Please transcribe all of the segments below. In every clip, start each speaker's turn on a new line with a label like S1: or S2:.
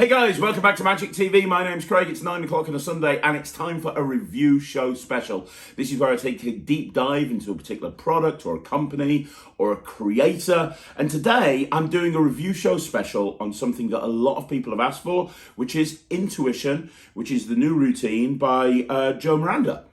S1: Hey guys, welcome back to Magic TV. My name's Craig. It's 9 o'clock on a Sunday and it's time for a review show special. This is where I take a deep dive into a particular product or a company or a creator. And today I'm doing a review show special on something that a lot of people have asked for, which is Intuition, which is the new routine by João Miranda.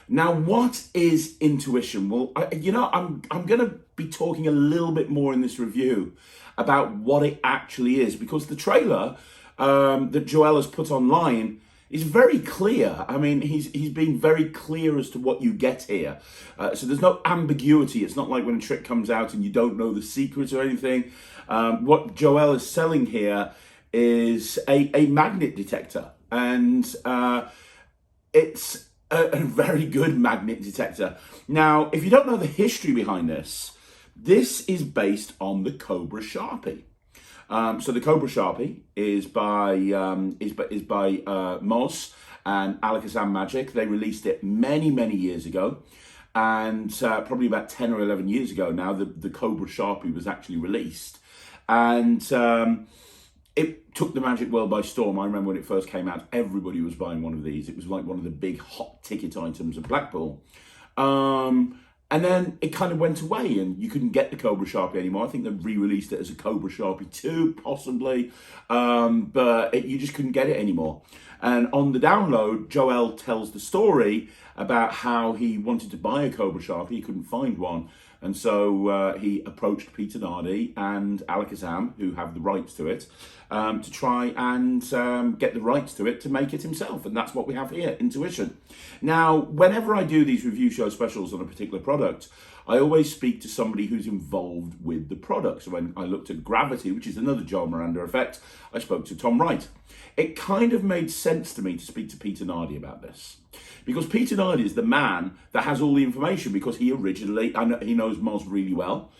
S1: Now, what is Intuition? Well, I'm going to be talking a little bit more in this review about what it actually is, because the trailer that Joel has put online is very clear. I mean, he's been very clear as to what you get here. So there's no ambiguity. It's not like when a trick comes out and you don't know the secret or anything. What Joel is selling here is a magnet detector, and it's a very good magnet detector. Now, if you don't know the history behind this, this is based on the Cobra Sharpie. So the Cobra Sharpie is by Moz and Alakazam Magic. They released it many years ago, and probably about 10 or 11 years ago now, the Cobra Sharpie was actually released, and it took the magic world by storm. I remember when it first came out, everybody was buying one of these. It was like one of the big hot ticket items at Blackpool. And then it kind of went away and you couldn't get the Cobra Sharpie anymore. I think they re-released it as a Cobra Sharpie 2, possibly. But you just couldn't get it anymore. And on the download, Joel tells the story about how he wanted to buy a Cobra Sharpie. He couldn't find one. And so he approached Peter Nardi and Alakazam, who have the rights to it, to try and get the rights to it to make it himself. And that's what we have here, Intuition. Now, whenever I do these review show specials on a particular product, I always speak to somebody who's involved with the product. So when I looked at Gravity, which is another João Miranda effect, I spoke to Tom Wright. It kind of made sense to me to speak to Peter Nardi about this, because Peter Nardi is the man that has all the information, because he originally, he knows Moz really well.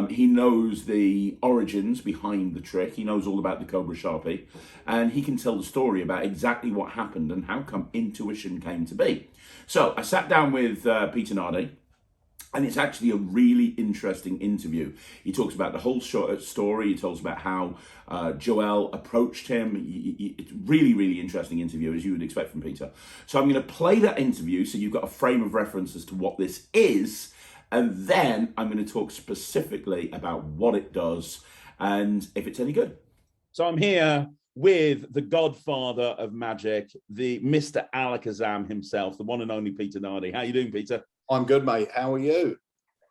S1: He knows the origins behind the trick. He knows all about the Cobra Sharpie, and he can tell the story about exactly what happened and how come Intuition came to be. So I sat down with Peter Nardi, and it's actually a really interesting interview. He talks about the whole story. He talks about how Joel approached him. It's really interesting interview, as you would expect from Peter. So I'm going to play that interview so you've got a frame of reference as to what this is. And then I'm going to talk specifically about what it does and if it's any good. So I'm here with the godfather of magic, the Mr. Alakazam himself, the one and only Peter Nardi. How you doing, Peter?
S2: I'm good, mate. How are you?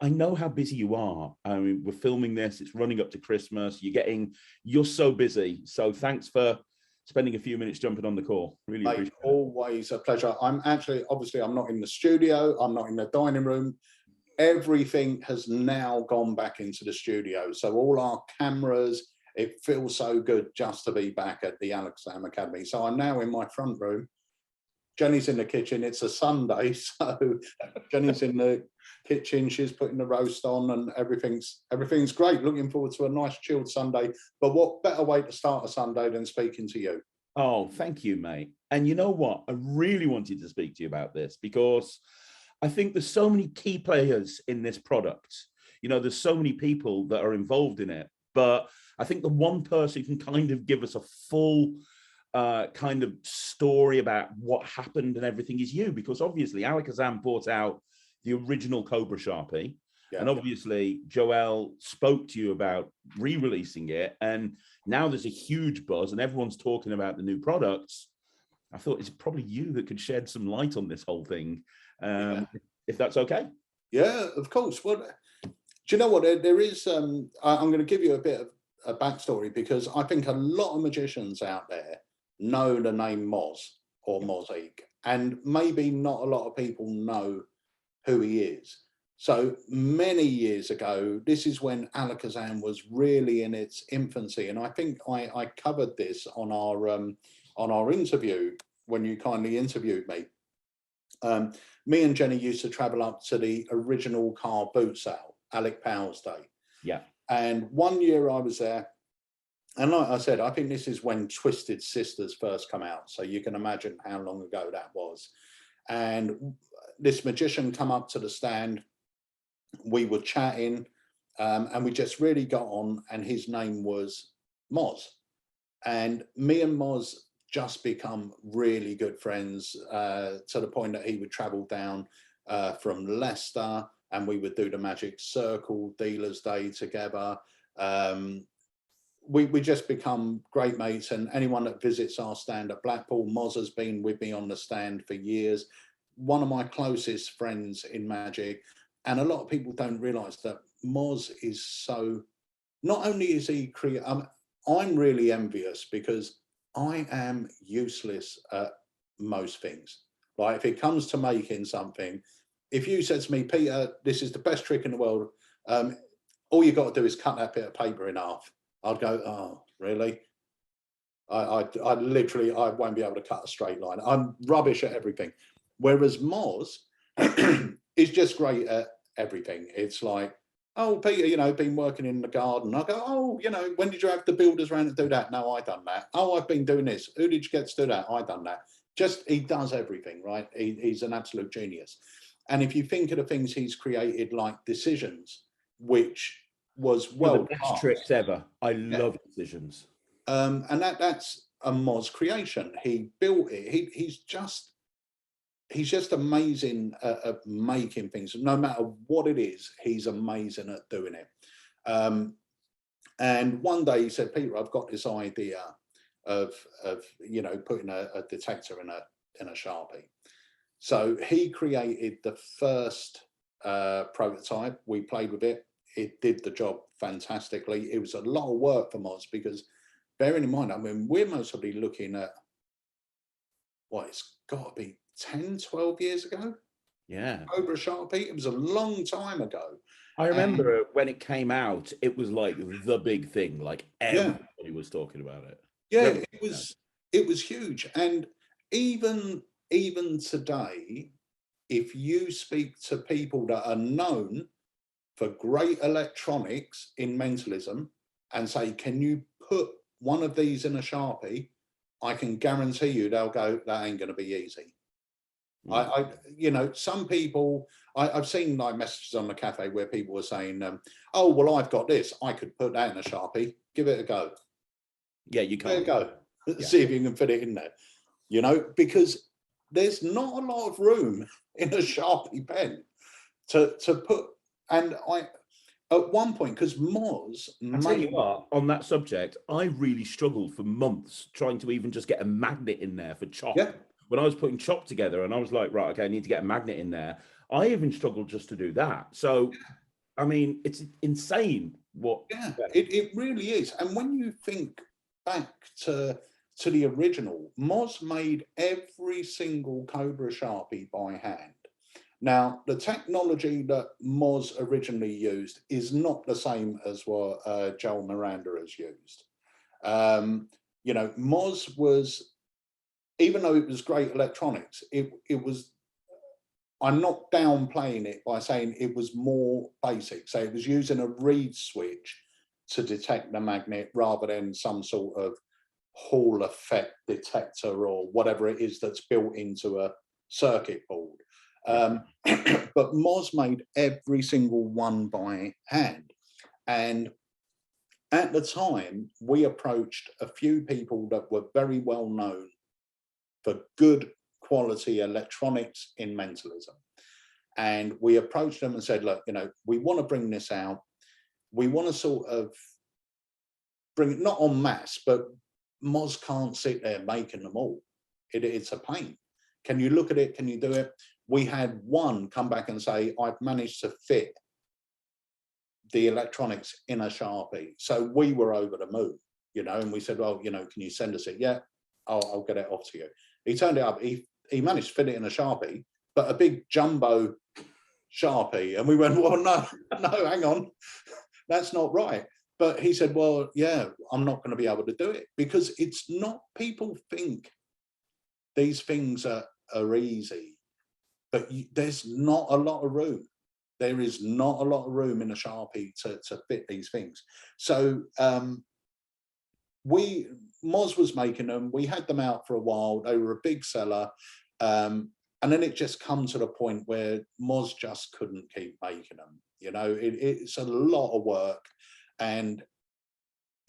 S1: I know how busy you are. I mean, we're filming this. It's running up to Christmas. You're so busy. So thanks for spending a few minutes jumping on the call. Really appreciate it.
S2: Always a pleasure. I'm not in the studio. I'm not in the dining room. Everything has now gone back into the studio. So all our cameras, it feels so good just to be back at the Alakazam Academy. So I'm now in my front room. Jenny's in the kitchen. It's a Sunday, so Jenny's in the kitchen. She's putting the roast on, and everything's great. Looking forward to a nice chilled Sunday. But what better way to start a Sunday than speaking to you?
S1: Oh, thank you, mate. And you know what? I really wanted to speak to you about this because I think there's so many key players in this product. You know, there's so many people that are involved in it. But I think the one person who can kind of give us a full kind of story about what happened and everything is you, because obviously Alakazam brought out the original Cobra Sharpie, and obviously Joel spoke to you about re-releasing it, and now there's a huge buzz and everyone's talking about the new products. I thought it's probably you that could shed some light on this whole thing, if that's okay.
S2: Yeah, of course. Well, do you know what, there is I'm going to give you a bit of a backstory, because I think a lot of magicians out there know the name Moz or Mozique, and maybe not a lot of people know who he is. So many years ago, this is when Alakazam was really in its infancy, and I think I covered this on our interview when you kindly interviewed me. Me and Jenny used to travel up to the original car boot sale, Alec Powell's day.
S1: Yeah.
S2: And one year I was there, and like I said, I think this is when Twisted Sisters first come out. So you can imagine how long ago that was. And this magician come up to the stand. We were chatting, and we just really got on. And his name was Moz. And me and Moz just become really good friends, to the point that he would travel down from Leicester, and we would do the Magic Circle Dealers Day together. We just become great mates, and anyone that visits our stand at Blackpool, Moz has been with me on the stand for years. One of my closest friends in Magic, and a lot of people don't realise that Moz is so. Not only is he I'm really envious because I am useless at most things. Like if it comes to making something, if you said to me, Peter, this is the best trick in the world, all you got to do is cut that bit of paper in half. I'd go, oh, really? I literally, I won't be able to cut a straight line. I'm rubbish at everything. Whereas Moz is just great at everything. It's like, oh, Peter, you know, been working in the garden. I go, oh, you know, when did you have the builders around to do that? No, I done that. Oh, I've been doing this. Who did you get to do that? I done that. Just, he does everything, right? He's an absolute genius. And if you think of the things he's created, like Decisions, which was
S3: one of the best tricks ever. I love Decisions.
S2: And that's a Moz creation. He built it. He's just amazing at making things. No matter what it is, he's amazing at doing it. And one day he said, Peter, I've got this idea of you know, putting a detector in a Sharpie. So he created the first prototype. We played with it. It did the job fantastically. It was a lot of work for Moz because, bearing in mind, I mean, we're mostly looking at what it's got to be 10, 12 years ago.
S3: Yeah.
S2: Cobra Sharpie. It was a long time ago.
S3: I remember when it came out, it was like the big thing. Like everybody was talking about it.
S2: Yeah, it was huge. And even today, if you speak to people that are known for great electronics in mentalism and say, can you put one of these in a Sharpie? I can guarantee you they'll go, that ain't going to be easy. You know, some people, I've seen like messages on the cafe where people were saying, oh, well, I've got this. I could put that in a Sharpie. Give it a go.
S3: Yeah, you can.
S2: There you go. See if you can fit it in there. You know, because there's not a lot of room in a Sharpie pen to put. And at one point, because Moz,
S3: I tell you what, on that subject, I really struggled for months trying to even just get a magnet in there for chop.
S2: Yeah.
S3: When I was putting chop together and I was like, right, okay, I need to get a magnet in there. I even struggled just to do that. So, I mean, it's insane what.
S2: Yeah, it really is. And when you think back to the original, Moz made every single Cobra Sharpie by hand. Now, the technology that Moz originally used is not the same as what João Miranda has used. You know, Moz was, even though it was great electronics, it was, I'm not downplaying it by saying it was more basic. So it was using a reed switch to detect the magnet rather than some sort of Hall effect detector or whatever it is that's built into a circuit board. But Moz made every single one by hand. And at the time, we approached a few people that were very well known for good quality electronics in mentalism. And we approached them and said, look, you know, we want to bring this out. We want to sort of bring it, not en masse, but Moz can't sit there making them all. It's a pain. Can you look at it? Can you do it? We had one come back and say, I've managed to fit the electronics in a Sharpie. So we were over the moon, you know, and we said, well, you know, can you send us it? Yeah, I'll get it off to you. He turned it up. He managed to fit it in a Sharpie, but a big jumbo Sharpie. And we went, well, no, hang on. That's not right. But he said, well, yeah, I'm not going to be able to do it because it's not, people think these things are easy, but there's not a lot of room. There is not a lot of room in a Sharpie to fit these things. So Moz was making them. We had them out for a while. They were a big seller. And then it just come to the point where Moz just couldn't keep making them. You know, it's a lot of work. And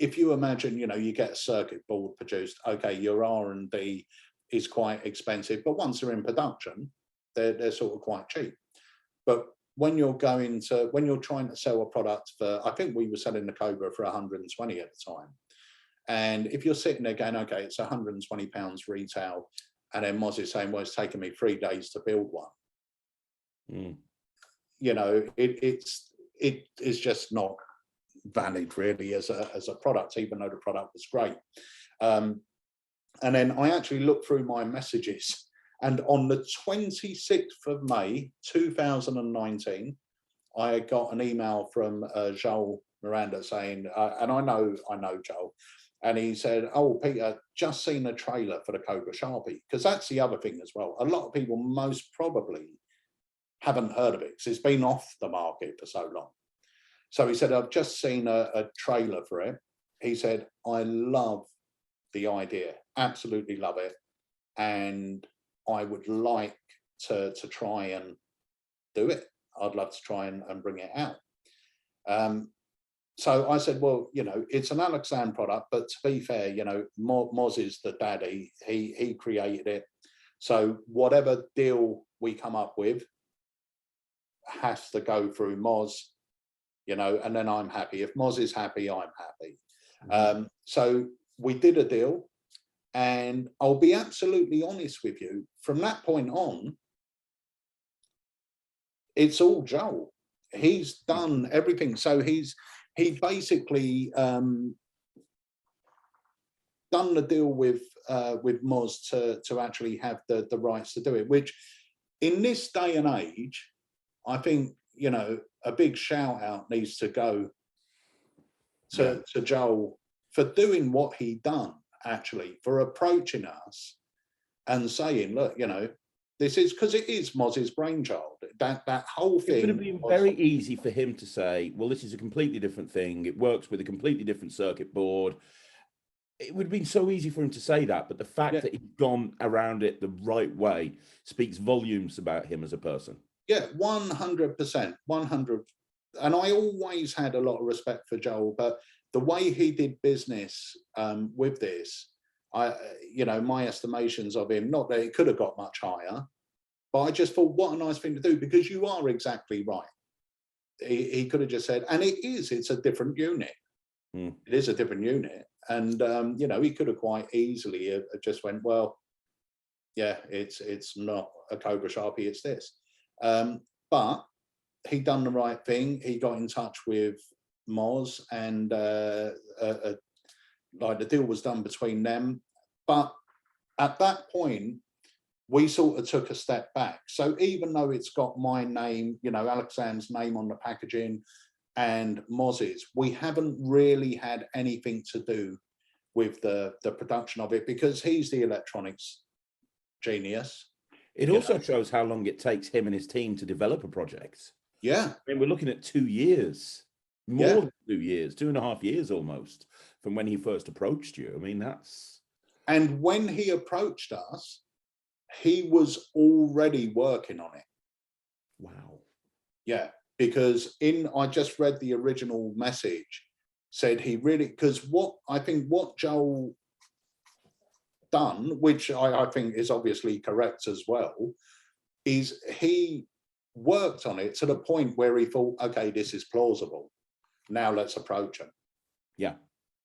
S2: if you imagine, you know, you get a circuit board produced, okay, your R&D is quite expensive, but once they're in production, they're sort of quite cheap. But when you're trying to sell a product for, I think we were selling the Cobra for 120 at the time. And if you're sitting there going, okay, it's £120 retail, and then Moz is saying, well, it's taken me 3 days to build one. You know, it is just not valid really as a product, even though the product was great. And then I actually looked through my messages, and on the 26th of May 2019, I got an email from João Miranda saying, and I know Joel, and he said, oh, Peter, just seen a trailer for the Cobra Sharpie, because that's the other thing as well. A lot of people most probably haven't heard of it because it's been off the market for so long. So he said, I've just seen a trailer for it. He said, I love the idea, absolutely love it. And I would like to try and do it. I'd love to try and bring it out. So I said, well, you know, it's an Alakazam product, but to be fair, you know, Moz is the daddy. He created it. So whatever deal we come up with has to go through Moz, you know, and then I'm happy. If Moz is happy, I'm happy. So we did a deal, and I'll be absolutely honest with you, from that point on, it's all Joel. He's done everything. So he basically done the deal with Moz to actually have the rights to do it, which in this day and age, I think, you know, a big shout out needs to go to Joel for doing what he done, actually, for approaching us and saying, look, you know, this is, because it is Moz's brainchild. That whole thing.
S3: It would have been very easy for him to say, well, this is a completely different thing. It works with a completely different circuit board. It would have been so easy for him to say that, but the fact that he's gone around it the right way speaks volumes about him as a person.
S2: Yeah, 100%, 100. And I always had a lot of respect for Joel, but the way he did business with this, you know, my estimations of him, not that it could have got much higher, but I just thought, what a nice thing to do, because you are exactly right. He could have just said, and it's a different unit. It is a different unit. And, you know, he could have quite easily have just went, well, yeah, it's not a Cobra Sharpie, it's this. But he done the right thing. He got in touch with Moz, and like the deal was done between them. But at that point, we sort of took a step back. So even though it's got my name, you know, Alakazam's name on the packaging and Moz's, we haven't really had anything to do with the production of it, because he's the electronics genius.
S3: It also shows how long it takes him and his team to develop a project.
S2: Yeah.
S3: I mean, we're looking at 2 years, more than 2 years, 2.5 years almost, from when he first approached you. I mean, that's...
S2: And when he approached us, he was already working on it.
S3: Wow.
S2: Yeah, because I just read the original message, said he really, because what Joel done, which I think is obviously correct as well, is he worked on it to the point where he thought, okay, this is plausible. Now let's approach him.
S3: Yeah.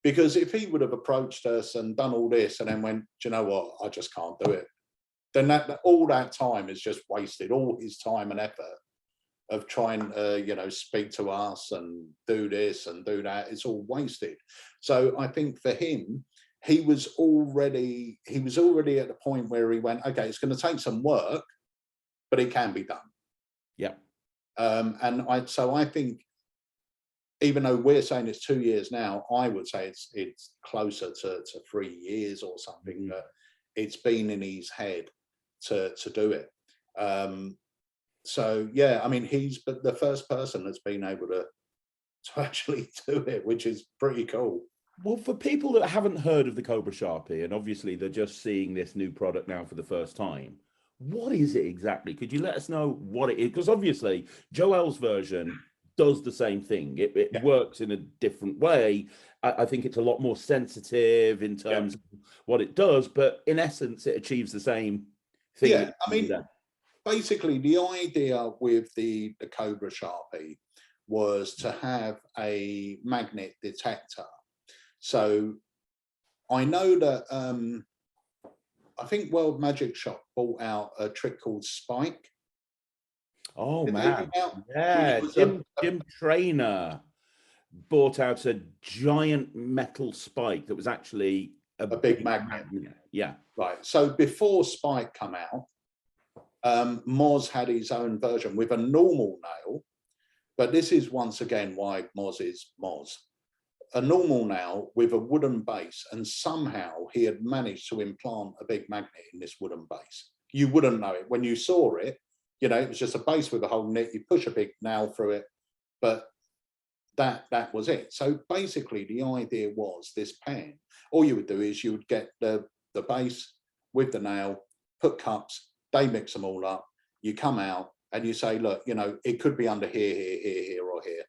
S2: Because if he would have approached us and done all this and then went, do you know what, I just can't do it, then all that time is just wasted. All his time and effort of trying to, you know, speak to us and do this and do that, it's all wasted. So I think for him, he was already at the point where he went, okay, it's going to take some work, but it can be done.
S3: Yeah.
S2: So I think, even though we're saying it's 2 years now, I would say it's closer to 3 years or something. That it's been in his head to do it. So yeah, I mean, he's the first person that's been able to actually do it, which is pretty cool.
S3: Well, for people that haven't heard of the Cobra Sharpie, and obviously they're just seeing this new product now for the first time, what is it exactly? Could you let us know what it is? Because obviously Joel's version does the same thing. It works in a different way. I think it's a lot more sensitive in terms of what it does, but in essence, it achieves the same thing.
S2: Yeah, I mean, basically, the idea with the Cobra Sharpie was to have a magnet detector. So I know that I think World Magic Shop bought out a trick called Spike.
S3: Oh man, yeah, Jim Trainer bought out a giant metal spike that was actually a
S2: big magnet.
S3: Yeah,
S2: right. So before Spike come out, Moz had his own version with a normal nail, but this is once again why Moz is Moz. A normal nail with a wooden base, and somehow he had managed to implant a big magnet in this wooden base. You wouldn't know it when you saw it. You know, it was just a base with a hole in it. You push a big nail through it, but that was it. So basically, the idea was this pen. All you would do is you would get the base with the nail, put cups. They mix them all up. You come out and you say, look, you know, it could be under here, here, here, here, or here,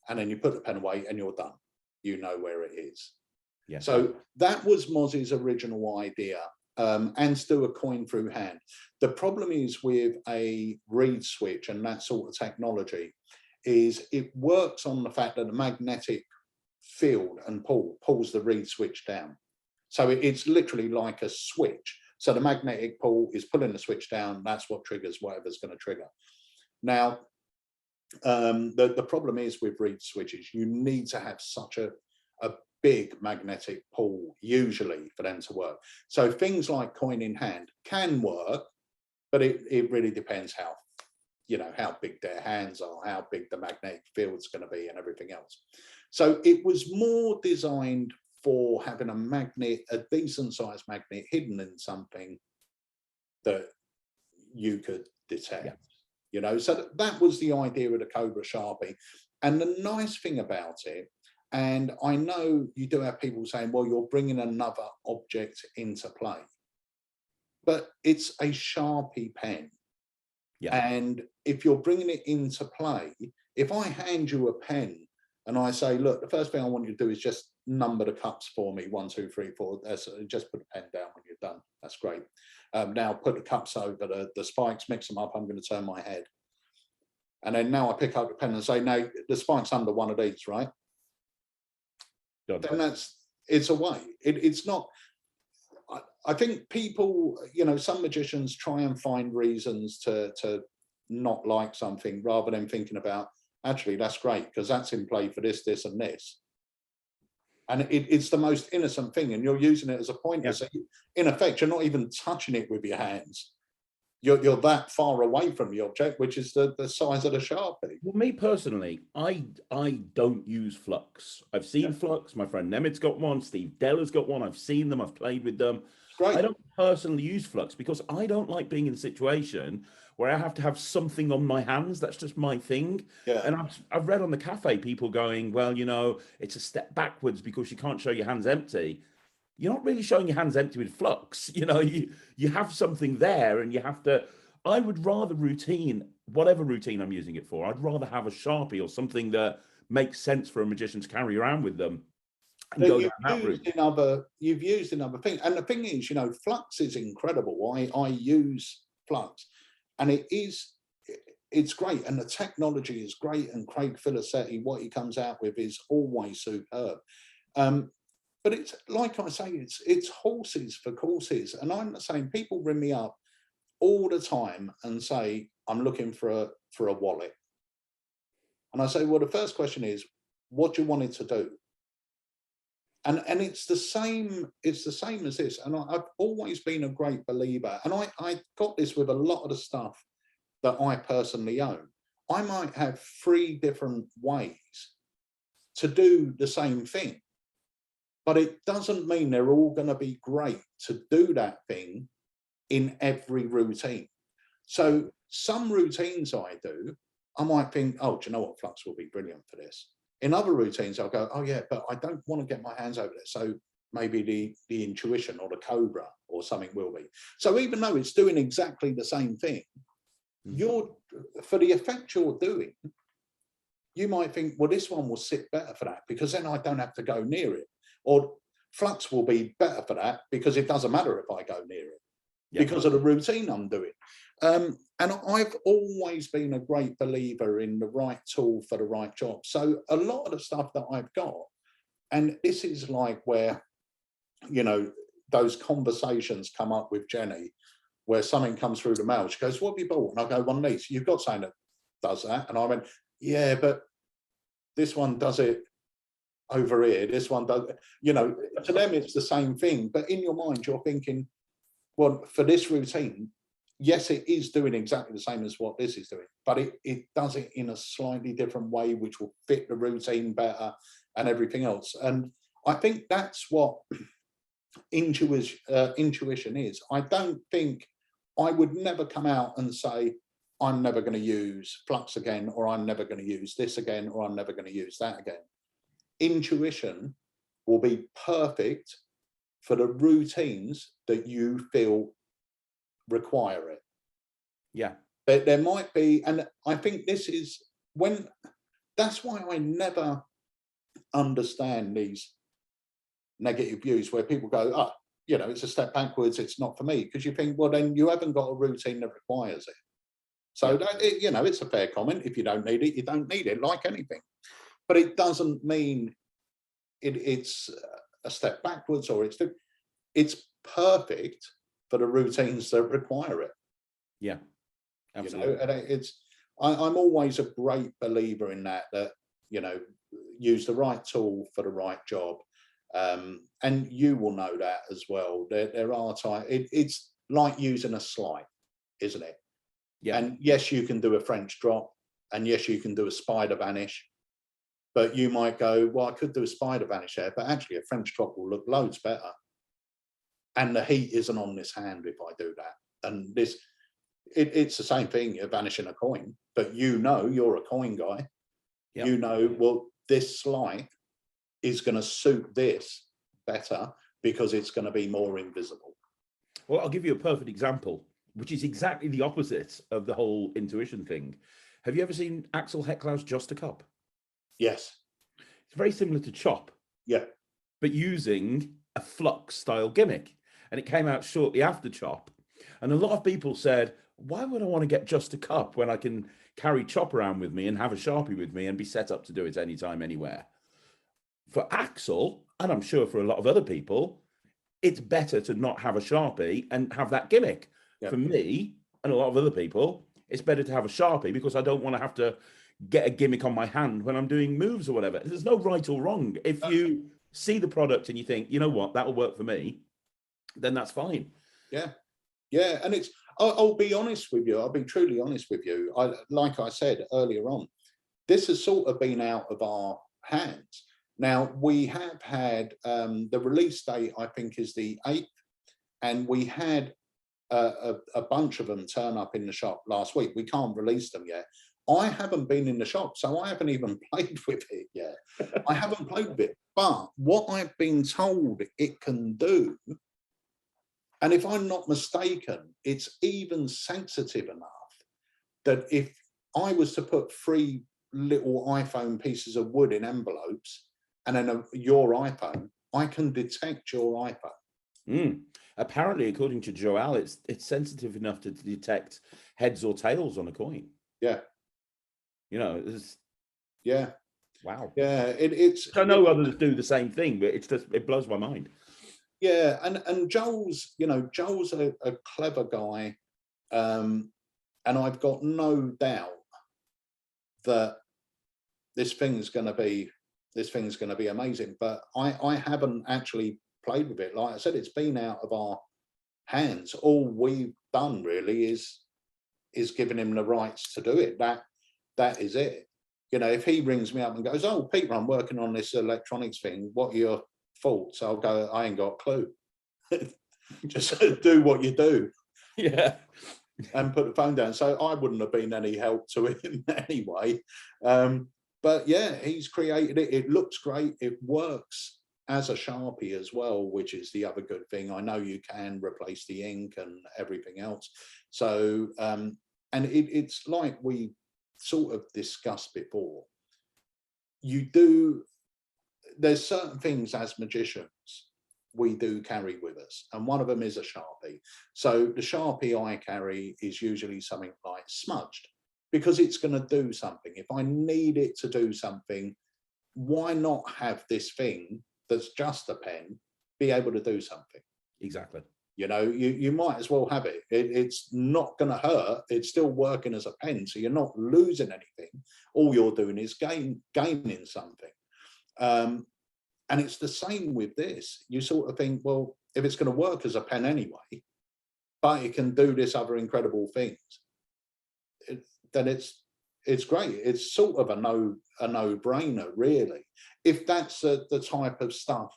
S2: and then you put the pen away and you're done. You know where it is. Yeah. So that was Moz's original idea, and still a coin through hand. The problem is with a reed switch and that sort of technology is it works on the fact that the magnetic field and pulls the reed switch down. So it's literally like a switch. So the magnetic pull is pulling the switch down. That's what triggers whatever's going to trigger. Now, the problem is with reed switches, you need to have such a big magnetic pull usually for them to work. So things like coin in hand can work, but it really depends how, you know, how big their hands are, how big the magnetic field's going to be and everything else. So it was more designed for having a magnet, a decent sized magnet hidden in something that you could detect. Yeah. You know, so that was the idea of the Cobra Sharpie. And the nice thing about it, and I know you do have people saying, well, you're bringing another object into play, but it's a Sharpie pen. Yeah. And if you're bringing it into play, if I hand you a pen and I say, look, the first thing I want you to do is just number the cups for me, 1, 2, 3, 4. Just put the pen down when you're done. That's great. Now put the cups over the spikes, mix them up. I'm going to turn my head. And then now I pick up the pen and say, no, the spike's under one of these, right? Done. Then it's away. It's not. I think people, you know, some magicians try and find reasons to not like something rather than thinking about, actually, that's great because that's in play for this, this, and this. And it's the most innocent thing, and you're using it as a pointer. Yeah. So in effect, you're not even touching it with your hands. You're that far away from the object, which is the size of the Sharpie.
S3: Well, me personally, I don't use flux. I've seen flux. My friend Nemit's got one. Steve Deller's got one. I've seen them. I've played with them. Great. I don't personally use flux because I don't like being in a situation where I have to have something on my hands. That's just my thing. Yeah. And I've read on the cafe people going, well, you know, it's a step backwards because you can't show your hands empty. You're not really showing your hands empty with flux. You know, you have something there and you have to, I would rather whatever routine I'm using it for, I'd rather have a Sharpie or something that makes sense for a magician to carry around with them. And go down that route.
S2: You've used another thing. And the thing is, you know, flux is incredible. I use flux and it's great. And the technology is great. And Craig Filicetti, what he comes out with is always superb. But it's like I say, it's horses for courses. And I'm the same. People ring me up all the time and say, I'm looking for a wallet. And I say, well, the first question is, what do you want it to do? And it's the same as this. And I've always been a great believer. And I got this with a lot of the stuff that I personally own. I might have 3 different ways to do the same thing. But it doesn't mean they're all going to be great to do that thing in every routine. So some routines I do, I might think, oh, do you know what? Flux will be brilliant for this. In other routines, I'll go, oh yeah, but I don't want to get my hands over there. So maybe the intuition or the Cobra or something will be. So even though it's doing exactly the same thing, for the effect you're doing, you might think, well, this one will sit better for that because then I don't have to go near it. Or flux will be better for that because it doesn't matter if I go near it because of the routine I'm doing. And I've always been a great believer in the right tool for the right job. So a lot of the stuff that I've got, and this is like where, you know, those conversations come up with Jenny, where something comes through the mail. She goes, what have you bought? And I go, one of these. You've got something that does that. And I went, yeah, but this one does it over here. This one does, you know, to them it's the same thing. But in your mind, you're thinking, well, for this routine, yes, it is doing exactly the same as what this is doing, but it does it in a slightly different way, which will fit the routine better and everything else. And I think that's what intuition is. I don't think, I would never come out and say, I'm never going to use flux again, or I'm never going to use this again, or I'm never going to use that again. Intuition will be perfect for the routines that you feel require it.
S3: Yeah.
S2: But there might be, and I think this is when, that's why I never understand these negative views where people go, oh, you know, it's a step backwards, it's not for me. Because you think, well, then you haven't got a routine that requires it. So, that, you know, it's a fair comment. If you don't need it, you don't need it, like anything. But it doesn't mean it's a step backwards, or it's perfect for the routines that require it.
S3: Yeah, absolutely.
S2: You know, and I'm always a great believer in that, you know, use the right tool for the right job. And you will know that as well. There are times, it's like using a slide, isn't it?
S3: Yeah.
S2: And yes, you can do a French drop, and yes, you can do a spider vanish, but you might go, well, I could do a spider vanish there, but actually a French drop will look loads better. And the heat isn't on this hand if I do that. And this, it's the same thing, you're vanishing a coin, but you know, you're a coin guy. Yep. You know, well, this slide is going to suit this better because it's going to be more invisible.
S3: Well, I'll give you a perfect example, which is exactly the opposite of the whole intuition thing. Have you ever seen Axel Hecklau's Just a Cup?
S2: Yes.
S3: It's very similar to Chop.
S2: Yeah.
S3: But using a flux style gimmick. And it came out shortly after Chop. And a lot of people said, why would I want to get Just a Cup when I can carry Chop around with me and have a Sharpie with me and be set up to do it anytime, anywhere? For Axel, and I'm sure for a lot of other people, it's better to not have a Sharpie and have that gimmick. Yep. For me and a lot of other people, it's better to have a Sharpie because I don't want to have to get a gimmick on my hand when I'm doing moves or whatever. There's no right or wrong. If you see the product and you think, you know what, that'll work for me, then that's fine.
S2: Yeah. Yeah. And it's, I'll be honest with you. I'll be truly honest with you. Like I said earlier on, this has sort of been out of our hands. Now, we have had the release date, I think, is the 8th, and we had a bunch of them turn up in the shop last week. We can't release them yet. I haven't been in the shop, so I haven't even played with it yet. I haven't played with it, but what I've been told it can do, and if I'm not mistaken, it's even sensitive enough that if I was to put 3 little iPhone pieces of wood in envelopes, and then your iPhone, I can detect your iPhone.
S3: Apparently, according to Joel, it's sensitive enough to detect heads or tails on a coin.
S2: Yeah.
S3: You know,
S2: yeah.
S3: Wow.
S2: Yeah, it's.
S3: I know others do the same thing, but it blows my mind.
S2: Yeah, and Joel's, you know, Joel's a clever guy, and I've got no doubt that this thing's going to be amazing. But I haven't actually played with it. Like I said, it's been out of our hands. All we've done really is giving him the rights to do it. That is it. You know, if he rings me up and goes, oh, Peter, I'm working on this electronics thing, what are your thoughts? I'll go, I ain't got a clue. Just do what you do.
S3: Yeah.
S2: And put the phone down. So I wouldn't have been any help to him anyway. But yeah, he's created it. It looks great. It works as a Sharpie as well, which is the other good thing. I know you can replace the ink and everything else. So, and it's like we sort of discussed before. there's certain things as magicians we do carry with us, and one of them is a Sharpie. So the Sharpie I carry is usually something like smudged, because it's going to do something. If I need it to do something, why not have this thing that's just a pen be able to do something?
S3: Exactly.
S2: You know, you might as well have it. It's not going to hurt. It's still working as a pen, so you're not losing anything. All you're doing is gaining something. And it's the same with this. You sort of think, well, if it's going to work as a pen anyway, but it can do this other incredible things, then it's great. It's sort of a no-brainer, really. If that's the type of stuff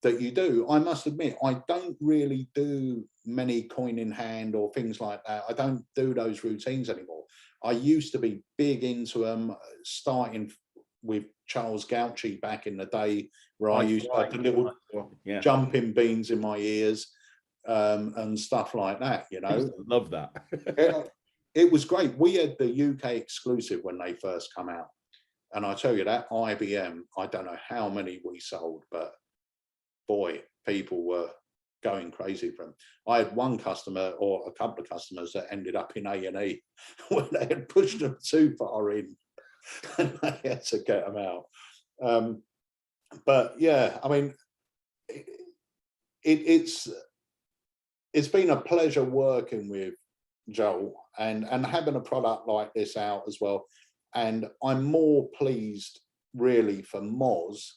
S2: that you do. I must admit, I don't really do many coin in hand or things like that. I don't do those routines anymore. I used to be big into them, starting with Charles Gauci back in the day, where I used to have the little jumping beans in my ears and stuff like that, you know.
S3: Love that.
S2: It was great. We had the UK exclusive when they first come out. And I tell you, that IBM, I don't know how many we sold, but boy, people were going crazy for them. I had one customer, or a couple of customers, that ended up in A&E when they had pushed them too far in and they had to get them out. But yeah, I mean, it's been a pleasure working with Joel and having a product like this out as well. And I'm more pleased really for Moz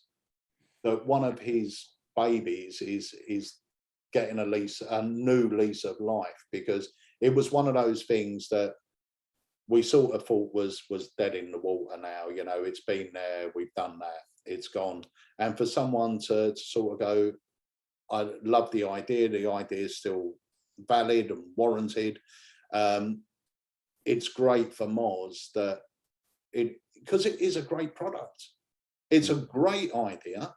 S2: that one of his babies is getting a new lease of life, because it was one of those things that we sort of thought was dead in the water now. You know, it's been there, we've done that, it's gone. And for someone to sort of go, I love the idea is still valid and warranted. It's great for Moz that because it is a great product. It's a great idea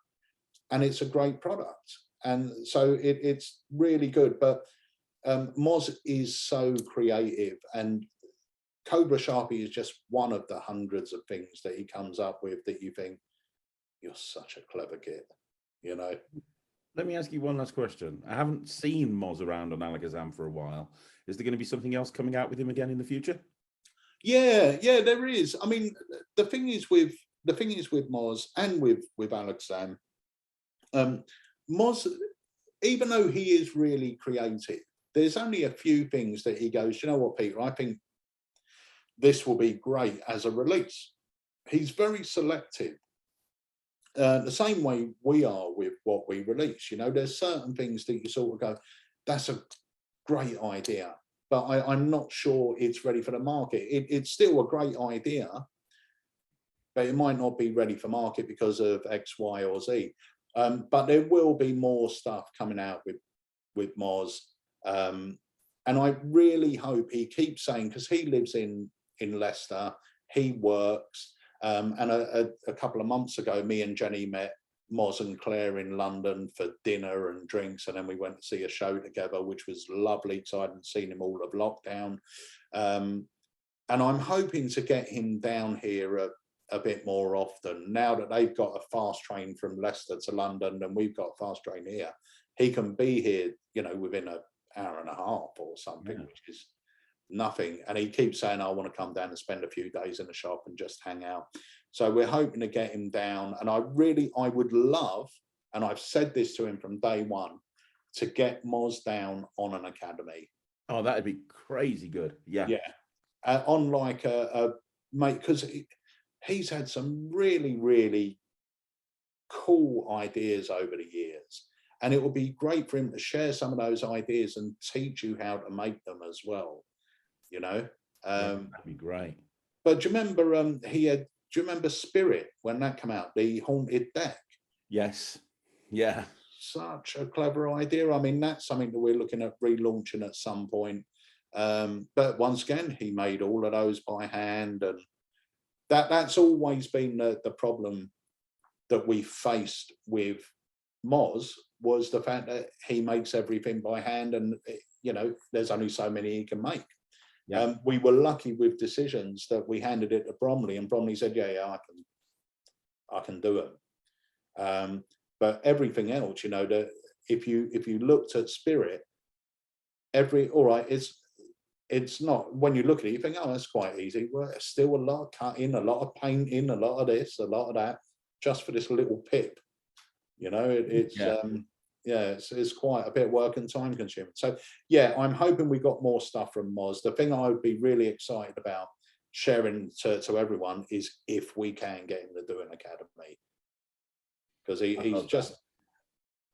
S2: and it's a great product. And so it's really good. But Moz is so creative, and Cobra Sharpie is just one of the hundreds of things that he comes up with that you think, you're such a clever git, you know.
S3: Let me ask you one last question. I haven't seen Moz around on Alakazam for a while. Is there going to be something else coming out with him again in the future? Yeah,
S2: there is. I mean, the thing is with Moz and with Alakazam, Moz, even though he is really creative, there's only a few things that he goes, you know what, Peter, I think this will be great as a release. He's very selective. The same way we are with what we release. You know, there's certain things that you sort of go, that's a great idea, but I'm not sure it's ready for the market. It's still a great idea, but it might not be ready for market because of X, Y, or Z. But there will be more stuff coming out with Moz. And I really hope he keeps saying, because he lives in Leicester, he works. And a couple of months ago, me and Jenny met Moz and Claire in London for dinner and drinks, and then we went to see a show together, which was lovely because I hadn't seen him all of lockdown. And I'm hoping to get him down here a bit more often. Now that they've got a fast train from Leicester to London and we've got a fast train here, he can be here, you know, within an hour and a half or something, which is nothing. And he keeps saying, I want to come down and spend a few days in the shop and just hang out. So we're hoping to get him down. And I would love, and I've said this to him from day one, to get Moz down on an academy.
S3: Oh, that'd be crazy good. Yeah.
S2: On like a mate, because he's had some really, really cool ideas over the years. And it would be great for him to share some of those ideas and teach you how to make them as well. You know,
S3: that'd be great.
S2: But do you remember do you remember Spirit when that came out, the haunted deck?
S3: Yes. Yeah.
S2: Such a clever idea. I mean, that's something that we're looking at relaunching at some point. But once again, he made all of those by hand, and that's always been the problem that we faced with Moz, was the fact that he makes everything by hand, and you know, there's only so many he can make. Yeah. We were lucky with Decisions that we handed it to Bromley, and Bromley said, yeah, I can do them. But everything else, you know, if you looked at Spirit, all right, it's not, when you look at it, you think, oh, that's quite easy. Well, it's still a lot of cutting, a lot of painting, a lot of this, a lot of that, just for this little pip. You know, it's quite a bit of work and time consuming. So yeah, I'm hoping we got more stuff from Moz. The thing I would be really excited about sharing to everyone is if we can get him to do an academy, because he's just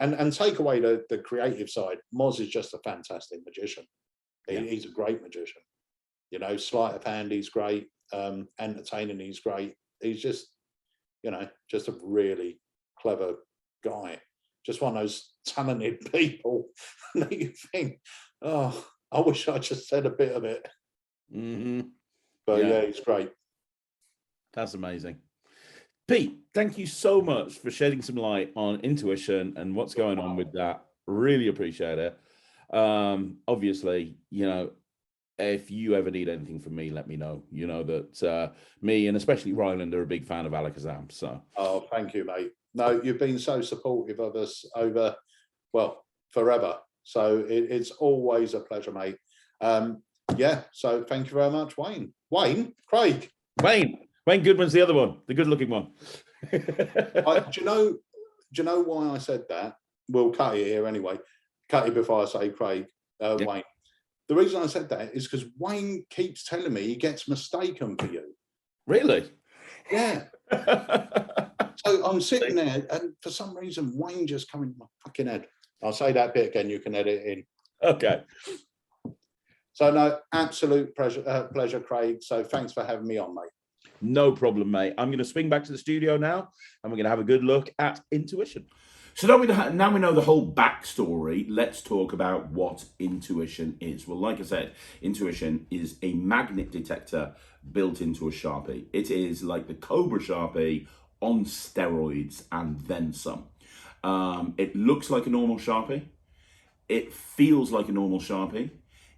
S2: and take away the creative side. Moz is just a fantastic magician. He's a great magician. You know, sleight of hand, he's great. Entertaining, he's great. He's just, you know, just a really clever guy. Just one of those talented people that you think, oh, I wish I just said a bit of it. But yeah, he's great.
S3: That's amazing. Pete, thank you so much for shedding some light on intuition and what's going on with that. Really appreciate it. Obviously, you know, if you ever need anything from me, let me know. You know that me and especially Ryland are a big fan of Alakazam. So,
S2: oh, thank you, mate. No, you've been so supportive of us over, well, forever. So it's always a pleasure, mate. Yeah. So thank you very much, Wayne. Craig.
S3: Wayne Goodman's the other one, the good-looking one.
S2: Do you know why I said that? We'll cut it here anyway. Cut it before I say Craig. Wayne. The reason I said that is because Wayne keeps telling me he gets mistaken for you.
S3: Really?
S2: Yeah. So I'm sitting there, and for some reason, Wayne just come in my fucking head. I'll say that bit again. You can edit it in.
S3: Okay.
S2: So no, absolute pleasure, Craig. So thanks for having me on, mate.
S3: No problem, mate. I'm going to swing back to the studio now, and we're going to have a good look at intuition.
S1: So now we know the whole backstory. Let's talk about what intuition is. Well, like I said, intuition is a magnet detector built into a Sharpie. It is like the Cobra Sharpie on steroids and then some. It looks like a normal Sharpie. It feels like a normal Sharpie.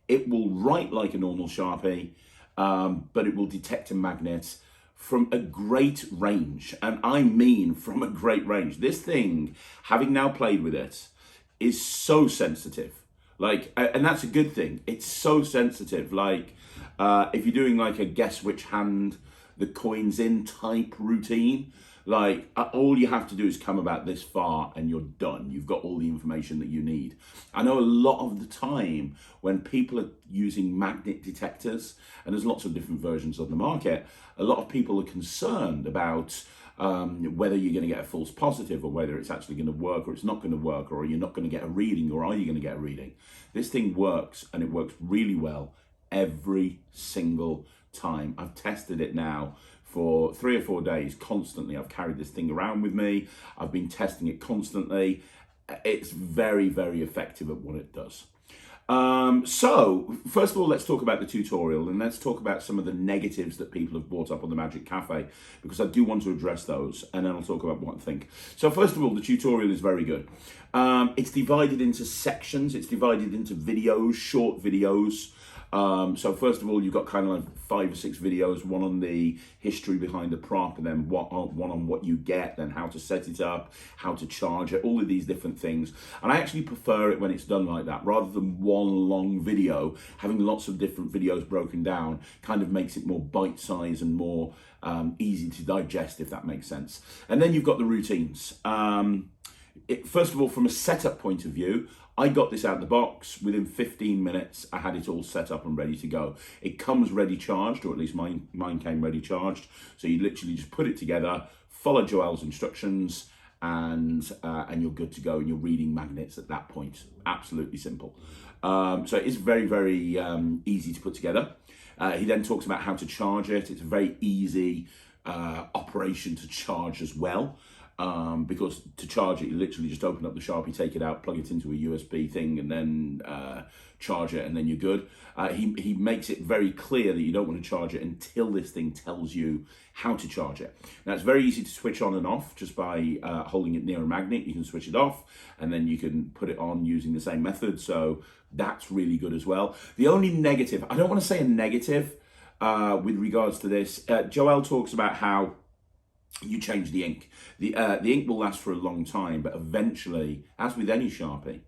S1: It will write like a normal Sharpie, but it will detect a magnet from a great range. And I mean from a great range. This thing, having now played with it, is so sensitive. Like, and that's a good thing. It's so sensitive. Like, if you're doing like a guess which hand the coin's in type routine, like all you have to do is come about this far and you're done. You've got all the information that you need. I know a lot of the time when people are using magnet detectors, and there's lots of different versions on the market, a lot of people are concerned about whether you're going to get a false positive or whether it's actually going to work or it's not going to work, or you're not going to get a reading or are you going to get a reading. This thing works, and it works really well every single time. I've tested it now for 3 or 4 days constantly. I've carried this thing around with me. I've been testing it constantly. It's very, very effective at what it does. So first of all, let's talk about the tutorial, and let's talk about some of the negatives that people have brought up on the Magic Cafe, because I do want to address those, and then I'll talk about what I think. So first of all, the tutorial is very good. It's divided into sections. It's divided into videos, short videos. So first of all, you've got kind of like 5 or 6 videos, one on the history behind the prop, and then one on what you get, then how to set it up, how to charge it, all of these different things. And I actually prefer it when it's done like that, rather than one long video. Having lots of different videos broken down kind of makes it more bite-sized and more easy to digest, if that makes sense. And then you've got the routines. First of all, from a setup point of view, I got this out of the box. Within 15 minutes, I had it all set up and ready to go. It comes ready charged, or at least mine came ready charged. So you literally just put it together, follow Joel's instructions, and you're good to go. And you're reading magnets at that point. Absolutely simple. So it's very, very easy to put together. He then talks about how to charge it. It's a very easy operation to charge as well. Because to charge it, you literally just open up the Sharpie, take it out, plug it into a USB thing, and then charge it, and then you're good. He makes it very clear that you don't want to charge it until this thing tells you how to charge it. Now, it's very easy to switch on and off just by holding it near a magnet. You can switch it off, and then you can put it on using the same method, so that's really good as well. The only negative, I don't want to say a negative with regards to this, Joel talks about how you change the ink. The ink will last for a long time, but eventually, as with any Sharpie,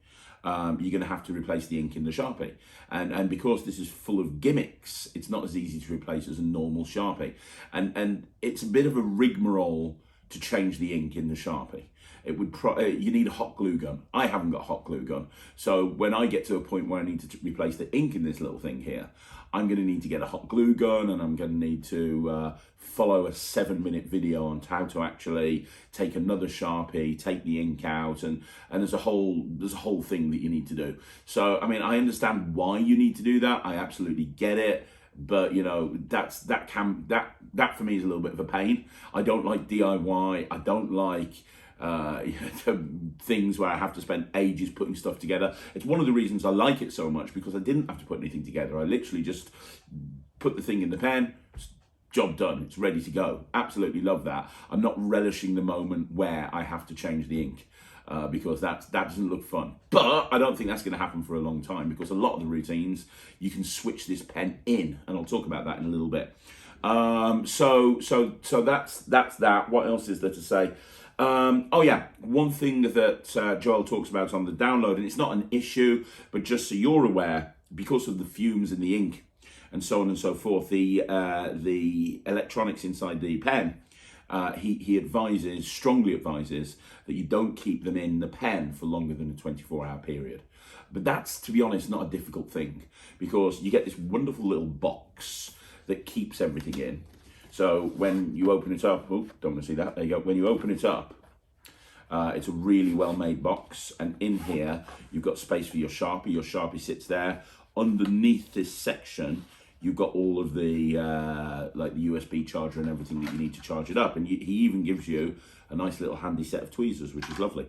S1: you're going to have to replace the ink in the Sharpie. And because this is full of gimmicks, it's not as easy to replace as a normal Sharpie. And it's a bit of a rigmarole to change the ink in the Sharpie. It would you need a hot glue gun. I haven't got a hot glue gun. So when I get to a point where I need to replace the ink in this little thing here, I'm going to need to get a hot glue gun, and I'm going to need to follow a 7-minute video on how to actually take another Sharpie, take the ink out, and there's a whole thing that you need to do. So I mean, I understand why you need to do that. I absolutely get it. But you know, that for me is a little bit of a pain. I don't like DIY. I don't like things where I have to spend ages putting stuff together. It's one of the reasons I like it so much, because I didn't have to put anything together. I literally just put the thing in the pen, job done, it's ready to go. Absolutely love that. I'm not relishing the moment where I have to change the ink. Because that doesn't look fun. But I don't think that's going to happen for a long time, because a lot of the routines you can switch this pen in, and I'll talk about that in a little bit. So that's that. What else is there to say? Oh yeah, one thing that Joel talks about on the download, and it's not an issue, but just so you're aware, because of the fumes in the ink and so on and so forth, the electronics inside the pen, he strongly advises that you don't keep them in the pen for longer than a 24-hour period. But that's, to be honest, not a difficult thing, because you get this wonderful little box that keeps everything in. So when you open it up, oh, don't want to see that, there you go. When you open it up, it's a really well-made box, and in here you've got space for your Sharpie. Your Sharpie sits there. Underneath this section, you've got all of the like the USB charger and everything that you need to charge it up, and he even gives you a nice little handy set of tweezers, which is lovely.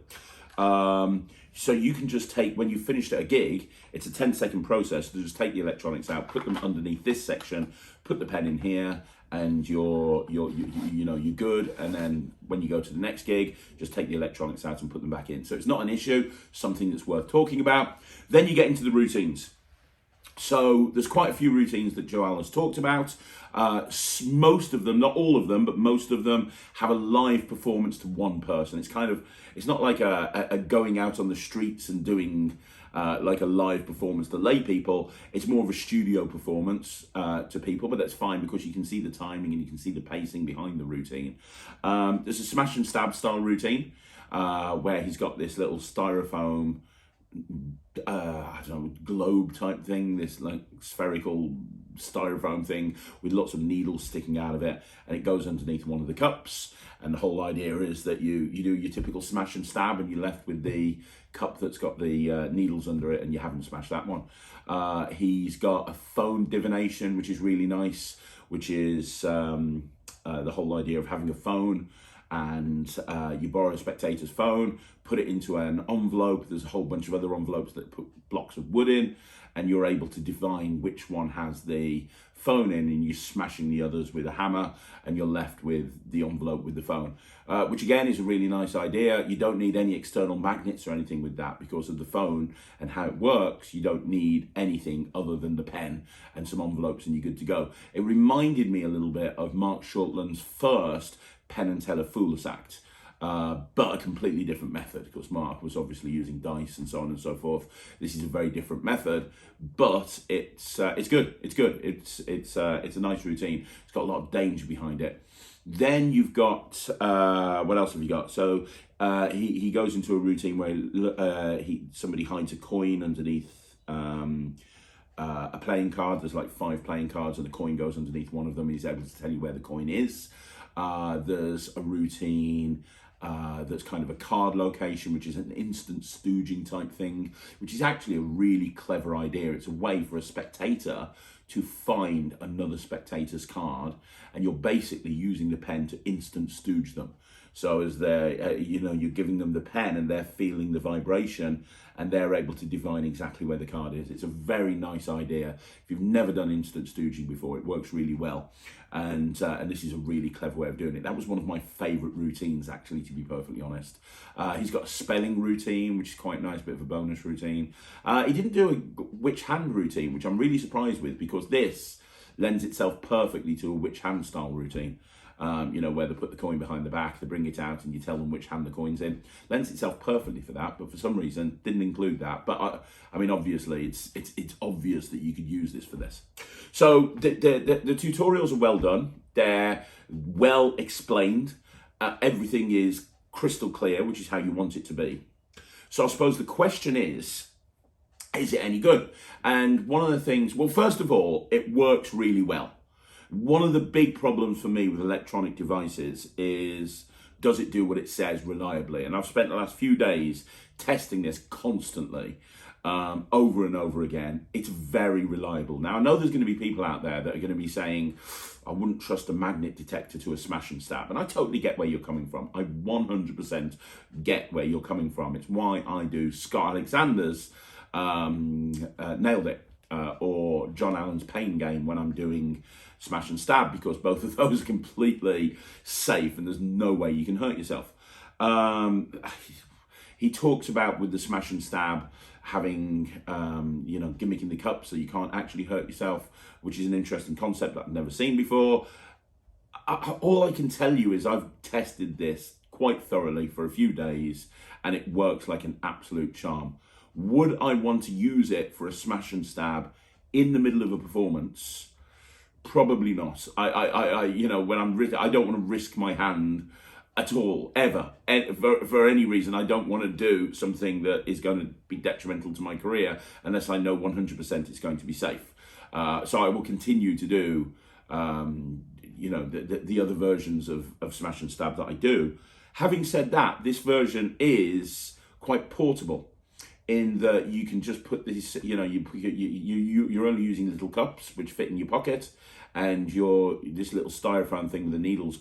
S1: So you can just take, when you've finished at a gig, it's a 10-second process to just take the electronics out, put them underneath this section, put the pen in here, and you're good. And then when you go to the next gig, just take the electronics out and put them back in. So it's not an issue, something that's worth talking about. Then you get into the routines. So there's quite a few routines that Joel has talked about. Most of them, not all of them, but most of them have a live performance to one person. It's not like a going out on the streets and doing like a live performance to lay people. It's more of a studio performance to people, but that's fine, because you can see the timing and you can see the pacing behind the routine. There's a smash and stab style routine where he's got this little styrofoam I don't know, globe type thing, this like spherical styrofoam thing with lots of needles sticking out of it, and it goes underneath one of the cups. And the whole idea is that you do your typical smash and stab, and you're left with the cup that's got the needles under it, and you haven't smashed that one. He's got a phone divination, which is really nice, which is the whole idea of having a phone, and you borrow a spectator's phone, put it into an envelope. There's a whole bunch of other envelopes that put blocks of wood in, and you're able to divine which one has the phone in, and you're smashing the others with a hammer, and you're left with the envelope with the phone, which again is a really nice idea. You don't need any external magnets or anything with that, because of the phone and how it works. You don't need anything other than the pen and some envelopes, and you're good to go. It reminded me a little bit of Mark Shortland's first Penn and Teller Foolus Act, but a completely different method, because Mark was obviously using dice and so on and so forth. This is a very different method, but it's good. It's good. It's a nice routine. It's got a lot of danger behind it. Then you've got what else have you got? So he goes into a routine where somebody hides a coin underneath a playing card. There's like 5 playing cards, and the coin goes underneath one of them. He's able to tell you where the coin is. There's a routine that's kind of a card location, which is an instant stooging type thing, which is actually a really clever idea. It's a way for a spectator to find another spectator's card, and you're basically using the pen to instant stooge them. So as they're, you're giving them the pen, and they're feeling the vibration, and they're able to divine exactly where the card is. It's a very nice idea. If you've never done instant stooging before, it works really well. And this is a really clever way of doing it. That was one of my favourite routines, actually, to be perfectly honest. He's got a spelling routine, which is quite nice, bit of a bonus routine. He didn't do a which hand routine, which I'm really surprised with, because this lends itself perfectly to a which hand style routine. where they put the coin behind the back, they bring it out and you tell them which hand the coin's in. Lends itself perfectly for that, but for some reason didn't include that. But I mean, obviously it's obvious that you could use this for this. So the tutorials are well done. They're well explained. Everything is crystal clear, which is how you want it to be. So I suppose the question is it any good? And one of the things, well, first of all, it works really well. One of the big problems for me with electronic devices is, does it do what it says reliably? And I've spent the last few days testing this constantly, over and over again. It's very reliable. Now, I know there's going to be people out there that are going to be saying, I wouldn't trust a magnet detector to a smash and stab. And I totally get where you're coming from. I 100% get where you're coming from. It's why I do Scott Alexander's Nailed It, or John Allen's Pain Game when I'm doing smash and stab, because both of those are completely safe and there's no way you can hurt yourself. He talks about with the smash and stab having, gimmicking the cup so you can't actually hurt yourself, which is an interesting concept that I've never seen before. All I can tell you is I've tested this quite thoroughly for a few days and it works like an absolute charm. Would I want to use it for a smash and stab in the middle of a performance? Probably not. When I don't want to risk my hand at all, ever, for any reason. I don't want to do something that is going to be detrimental to my career unless I know 100% it's going to be safe. So I will continue to do, the other versions of smash and stab that I do. Having said that, this version is quite portable, in that you can just put this, you're only using little cups which fit in your pocket, and this little styrofoam thing with the needles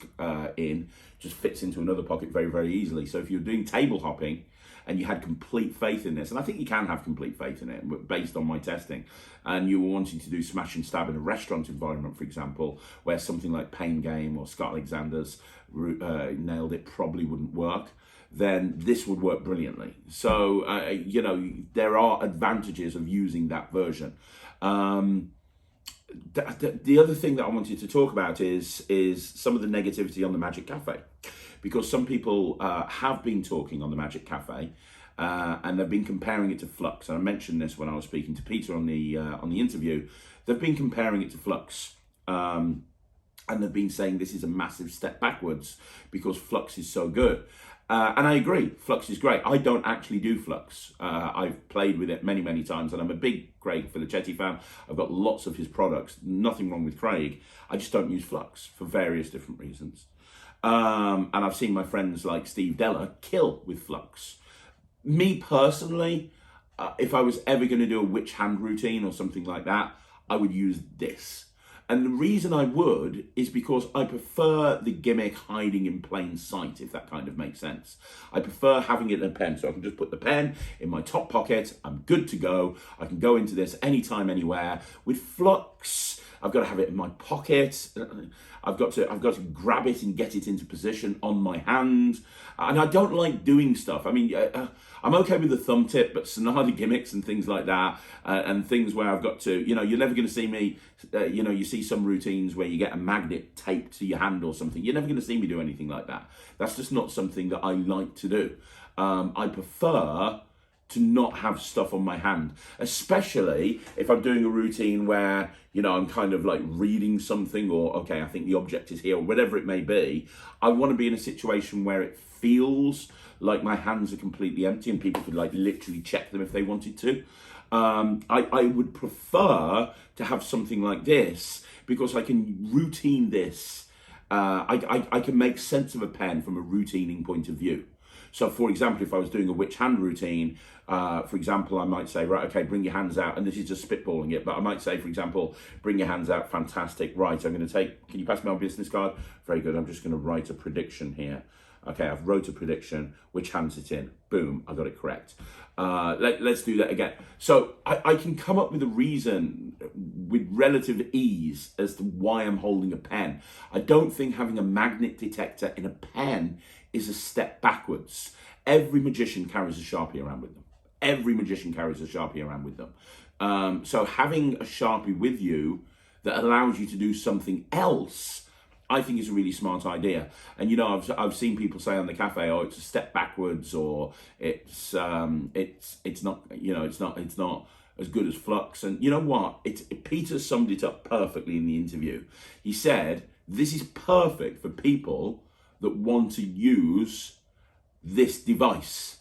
S1: in just fits into another pocket very, very easily. So if you're doing table hopping and you had complete faith in this, and I think you can have complete faith in it based on my testing, and you were wanting to do smash and stab in a restaurant environment, for example, where something like Pain Game or Scott Alexander's Nailed It probably wouldn't work, then this would work brilliantly. So, there are advantages of using that version. The other thing that I wanted to talk about is some of the negativity on the Magic Cafe, because some people have been talking on the Magic Cafe and they've been comparing it to Flux. And I mentioned this when I was speaking to Peter on the interview. They've been comparing it to Flux. And they've been saying this is a massive step backwards because Flux is so good. And I agree, Flux is great. I don't actually do Flux. I've played with it many, many times, and I'm a big Craig Filichetti fan. I've got lots of his products. Nothing wrong with Craig. I just don't use Flux for various different reasons. And I've seen my friends like Steve Della kill with Flux. Me personally, if I was ever going to do a witch hand routine or something like that, I would use this. And the reason I would is because I prefer the gimmick hiding in plain sight, if that kind of makes sense. I prefer having it in a pen, so I can just put the pen in my top pocket. I'm good to go. I can go into this anytime, anywhere. With Flux, I've got to have it in my pocket. I've got to grab it and get it into position on my hand. And I don't like doing stuff. I mean, I'm okay with the thumb tip, but Sonata gimmicks and things like that, and things where I've got to, you're never going to see me, you see some routines where you get a magnet taped to your hand or something. You're never going to see me do anything like that. That's just not something that I like to do. I prefer to not have stuff on my hand, especially if I'm doing a routine where, I'm kind of like reading something, or, okay, I think the object is here, or whatever it may be. I want to be in a situation where it feels like my hands are completely empty and people could like literally check them if they wanted to. I would prefer to have something like this because I can routine this. I can make sense of a pen from a routining point of view. So, for example, if I was doing a witch hand routine, for example, I might say, right, okay, bring your hands out. And this is just spitballing it. But I might say, for example, bring your hands out. Fantastic. Right, I'm going to can you pass me my business card? Very good. I'm just going to write a prediction here. Okay, I've wrote a prediction. Which hand's it in? Boom, I got it correct. Let's do that again. So I can come up with a reason with relative ease as to why I'm holding a pen. I don't think having a magnet detector in a pen is a step backwards. Every magician carries a Sharpie around with them. Every magician carries a Sharpie around with them. So having a Sharpie with you that allows you to do something else, I think it's a really smart idea. And you know, I've seen people say on the cafe, oh, it's a step backwards, or it's not, you know, it's not as good as Flux. And you know what? Peter summed it up perfectly in the interview. He said, this is perfect for people that want to use this device.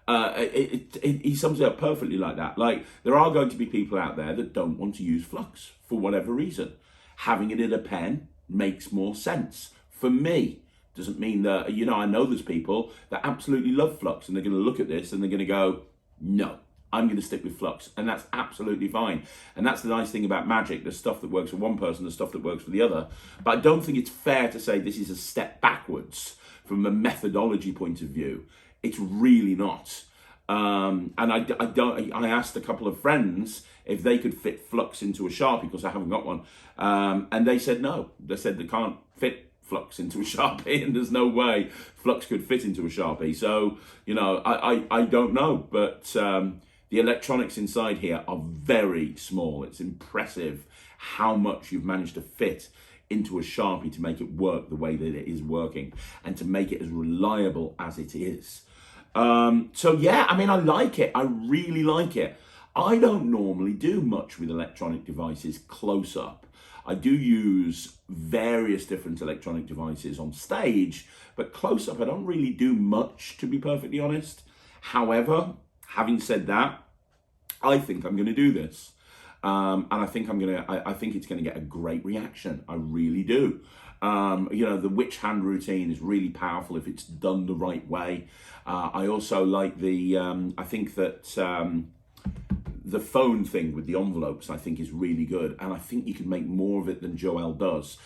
S1: He sums it up perfectly like that. Like, there are going to be people out there that don't want to use Flux for whatever reason. Having it in a pen makes more sense for me. Doesn't mean that, you know, I know there's people that absolutely love Flux and they're going to look at this and they're going to go, no, I'm going to stick with Flux, and that's absolutely fine. And that's the nice thing about Magic. There's stuff that works for one person, there's stuff that works for the other. But I don't think it's fair to say this is a step backwards from a methodology point of view. It's really not. And I asked a couple of friends if they could fit Flux into a Sharpie, because I haven't got one. And they said no. They said they can't fit Flux into a Sharpie, and there's no way Flux could fit into a Sharpie. So, you know, I don't know, but the electronics inside here are very small. It's impressive how much you've managed to fit into a Sharpie to make it work the way that it is working, and to make it as reliable as it is. So yeah, I mean, I like it. I really like it. I don't normally do much with electronic devices close up. I do use various different electronic devices on stage, but close up, I don't really do much, to be perfectly honest. However, having said that, I think I'm going to do this. And I think I think it's going to get a great reaction. I really do. You know, the witch hand routine is really powerful if it's done the right way. I also like the, I think that the phone thing with the envelopes, I think, is really good. And I think you can make more of it than Joel does.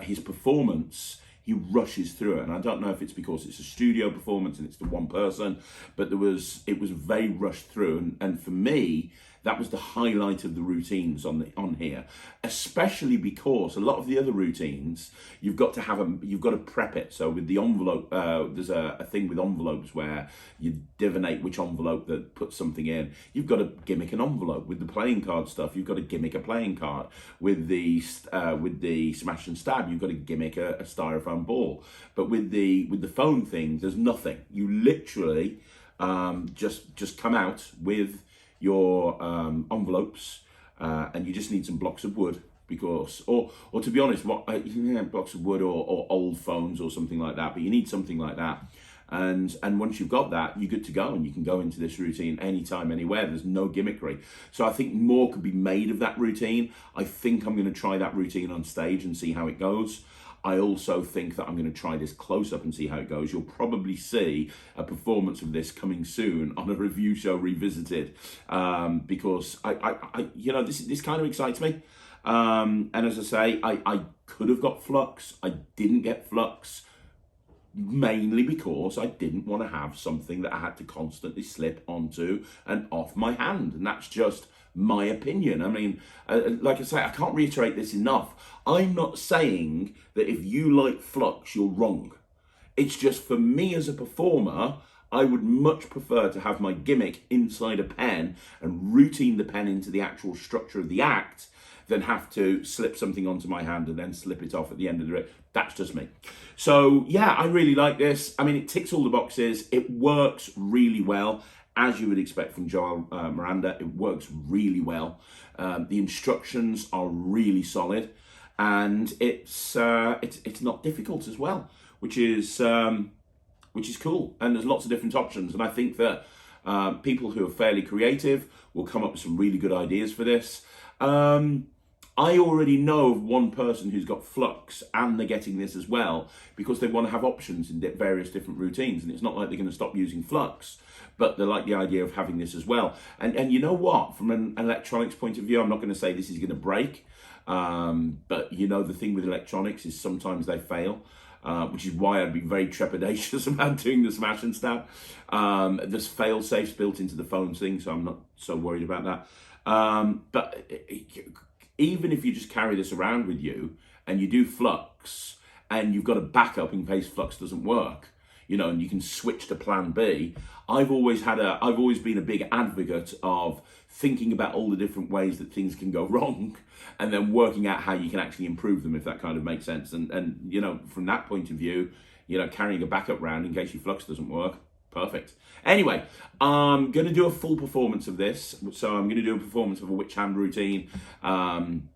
S1: His performance, he rushes through it. And I don't know if it's because it's a studio performance and it's the one person, but it was very rushed through. And for me, that was the highlight of the routines on here, especially because a lot of the other routines, you've got to prep it. So with the envelope, there's a thing with envelopes where you divinate which envelope that puts something in. You've got to gimmick an envelope. With the playing card stuff, you've got to gimmick a playing card. With the smash and stab, you've got to gimmick a styrofoam ball. But with the phone thing, there's nothing. You literally just come out with your envelopes, and you just need some blocks of wood, because, or to be honest, blocks of wood or old phones or something like that. But you need something like that, and once you've got that, you're good to go, and you can go into this routine anytime, anywhere. There's no gimmickry. So I think more could be made of that routine. I think I'm going to try that routine on stage and see how it goes. I also think that I'm going to try this close up and see how it goes. You'll probably see a performance of this coming soon on a review show revisited, because I you know, this kind of excites me. And as I say, I could have got Flux. I didn't get Flux, mainly because I didn't want to have something that I had to constantly slip onto and off my hand, and that's just my opinion. I mean, like I say, I can't reiterate this enough. I'm not saying that if you like Flux, you're wrong. It's just, for me as a performer, I would much prefer to have my gimmick inside a pen and routine the pen into the actual structure of the act than have to slip something onto my hand and then slip it off at the end of the act. That's just me. So yeah, I really like this. I mean, it ticks all the boxes. It works really well, as you would expect from João Miranda. It works really well. The instructions are really solid, and it's not difficult as well, which is cool. And there's lots of different options, and I think that people who are fairly creative will come up with some really good ideas for this. I already know of one person who's got Flux, and they're getting this as well because they want to have options in various different routines, and it's not like they're going to stop using Flux, but they like the idea of having this as well. And you know what? From an electronics point of view, I'm not going to say this is going to break, but you know, the thing with electronics is sometimes they fail. Which is why I'd be very trepidatious about doing the smash and stab. There's fail safes built into the phone thing, so I'm not so worried about that. But even if you just carry this around with you and you do Flux and you've got a backup in case Flux doesn't work, you know, and you can switch to plan B. I've always been a big advocate of thinking about all the different ways that things can go wrong and then working out how you can actually improve them, if that kind of makes sense. And you know, from that point of view, you know, carrying a backup round in case your flux doesn't work, perfect. Anyway, I'm going to do a full performance of this. So I'm going to do a performance of a witch hand routine. I'm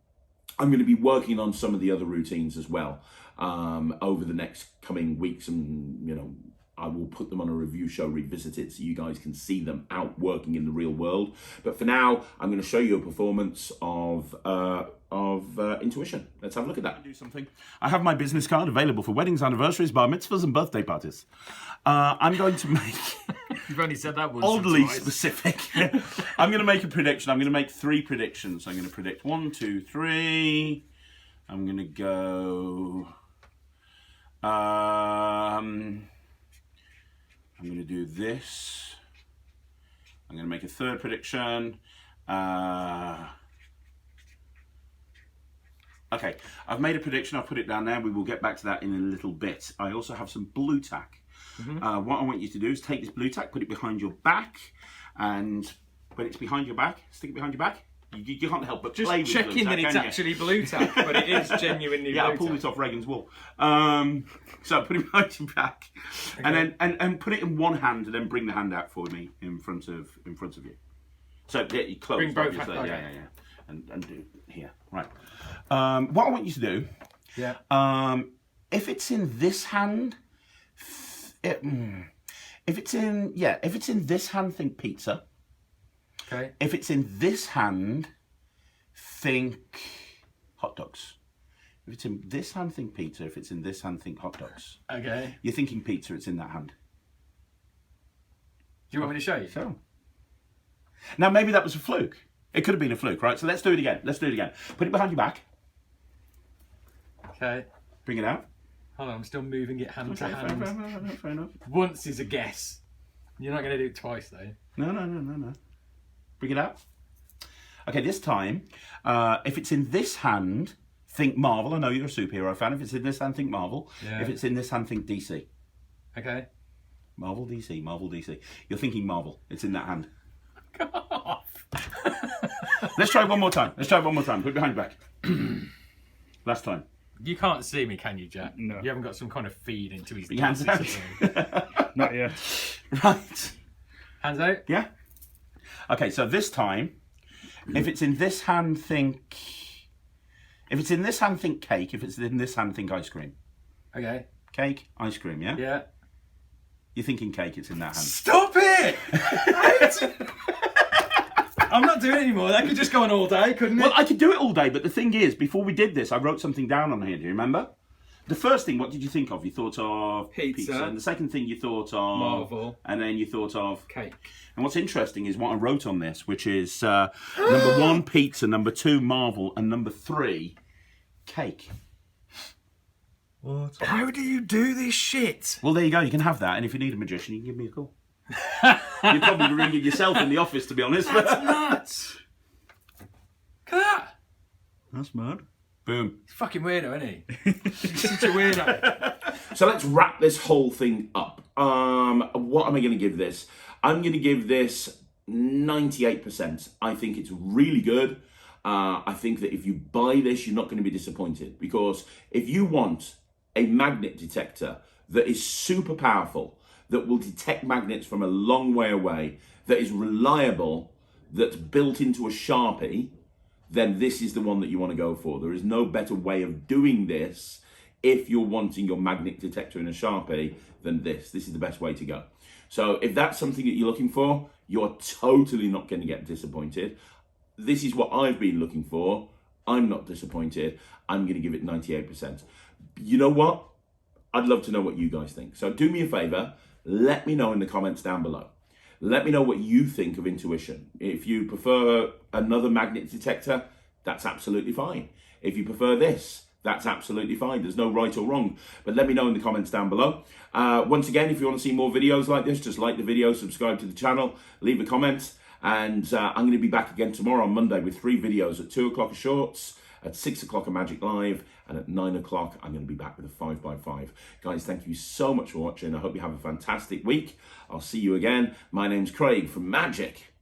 S1: going to be working on some of the other routines as well over the next coming weeks, and you know, I will put them on a review show, revisit it, so you guys can see them out working in the real world. But for now, I'm going to show you a performance of Intuition. Let's have a look at that. Do something. I have my business card available for weddings, anniversaries, bar mitzvahs, and birthday parties. I'm going to make...
S4: You've only said that once.
S1: Oddly specific. I'm going to make a prediction. I'm going to make 3 predictions. I'm going to predict 1, 2, 3. I'm going to go... I'm going to do this. I'm going to make a 3rd prediction. Okay, I've made a prediction. I'll put it down there. We will get back to that in a little bit. I also have some blue tack. What I want you to do is take this blue tack, put it behind your back, and when it's behind your back, stick it behind your back. You can't help but
S4: just
S1: play with
S4: checking
S1: blue tack,
S4: that it's actually blue tack, but it is genuinely
S1: yeah,
S4: blue
S1: I pulled
S4: tack.
S1: it off Reagan's wall. So put it behind your back, okay. and put it in one hand, and then bring the hand out for me in front of you. So yeah, you close.
S4: Bring both
S1: obviously.
S4: hands.
S1: Yeah. And do here. Right. What I want you to do.
S4: Yeah.
S1: If it's in this hand, if it's in this hand, think pizza.
S4: Okay.
S1: If it's in this hand, think hot dogs. If it's in this hand, think pizza. If it's in this hand, think hot dogs.
S4: Okay.
S1: You're thinking pizza, it's in that hand.
S4: Do you want me to show you?
S1: So. Now, maybe that was a fluke. It could have been a fluke, right? So let's do it again. Put it behind your back.
S4: Okay.
S1: Bring it out.
S4: Hold on, I'm still moving it hand to hand.
S1: Fair enough.
S4: Once is a guess. You're not going to do it twice, though.
S1: No. Bring it out. Okay, this time, if it's in this hand, think Marvel. I know you're a superhero fan. If it's in this hand, think Marvel.
S4: Yeah.
S1: If it's in this hand, think DC.
S4: Okay.
S1: Marvel, DC. You're thinking Marvel. It's in that hand.
S4: Come off.
S1: Let's try it one more time. Put it behind your back. Last time.
S4: You can't see me, can you, Jack?
S5: No.
S4: You haven't got some kind of feed into his
S1: Your hands
S4: glasses,
S1: out.
S5: Not yet.
S1: Right.
S4: Hands out?
S1: Yeah. Okay, so this time, if it's in this hand, think... If it's in this hand, think cake. If it's in this hand, think ice cream.
S4: Okay.
S1: Cake, ice cream, yeah?
S4: Yeah.
S1: You're thinking cake, it's in that hand.
S4: Stop it! I'm not doing it anymore. That could just go on all day, couldn't it?
S1: Well, I could do it all day, but the thing is, before we did this, I wrote something down on here. Do you remember? The first thing, what did you think of? You thought of
S4: Pizza.
S1: And the second thing you thought of...
S4: Marvel.
S1: And then you thought of...
S4: Cake.
S1: And what's interesting is what I wrote on this, which is number 1, pizza, number 2, Marvel, and number 3, cake.
S5: What?
S4: How do you do this shit?
S1: Well, there you go. You can have that. And if you need a magician, you can give me a call. You'd probably be ringing yourself in the office, to be honest.
S4: That's nuts. Look at that.
S5: That's mad.
S1: Boom.
S4: He's fucking weirdo, isn't he? He's such a weirdo.
S1: So let's wrap this whole thing up. What am I going to give this? I'm going to give this 98%. I think it's really good. I think that if you buy this, you're not going to be disappointed. Because if you want a magnet detector that is super powerful, that will detect magnets from a long way away, that is reliable, that's built into a Sharpie, then this is the one that you want to go for. There is no better way of doing this if you're wanting your magnet detector in a Sharpie than this. This is the best way to go. So if that's something that you're looking for, you're totally not going to get disappointed. This is what I've been looking for. I'm not disappointed. I'm going to give it 98%. You know what? I'd love to know what you guys think. So do me a favor. Let me know in the comments down below. Let me know what you think of Intuition. If you prefer another magnet detector, that's absolutely fine. If you prefer this, that's absolutely fine. There's no right or wrong. But let me know in the comments down below. Once again, if you want to see more videos like this, just like the video, subscribe to the channel, leave a comment. And I'm going to be back again tomorrow on Monday with 3 videos at 2 o'clock shorts at 6 o'clock a Magic Live, and at 9 o'clock I'm going to be back with a 5x5. Guys, thank you so much for watching. I hope you have a fantastic week. I'll see you again. My name's Craig from Magic.